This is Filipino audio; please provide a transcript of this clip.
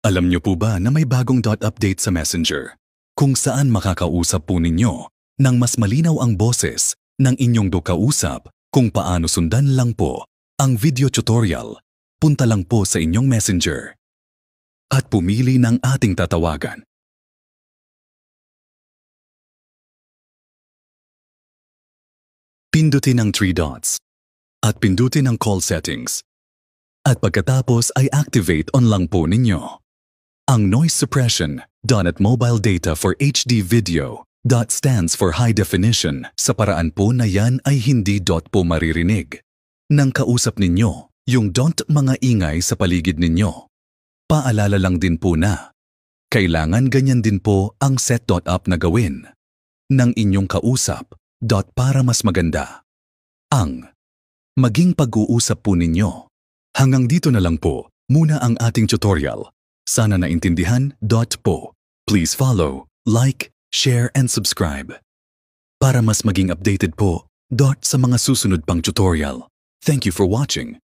Alam niyo po ba na may bagong update sa Messenger kung saan makakausap po ninyo ng mas malinaw ang boses ng inyong kausap kung paano sundan lang po ang video tutorial. Punta lang po sa inyong Messenger at pumili ng ating tatawagan. Pindutin ang 3 dots at pindutin ang call settings. At pagkatapos ay activate on lang po ninyo ang noise suppression at mobile data for HD video. Stands for high definition. Sa paraan po na yan ay hindi po maririnig nang kausap ninyo yung mga ingay sa paligid ninyo. Paalala lang din po na kailangan ganyan din po ang set.up na gawin ng inyong kausap para mas maganda ang maging pag-uusap po ninyo. Hanggang dito na lang po muna ang ating tutorial. Sana naintindihan po. Please follow, like, share and subscribe para mas maging updated po sa mga susunod pang tutorial. Thank you for watching.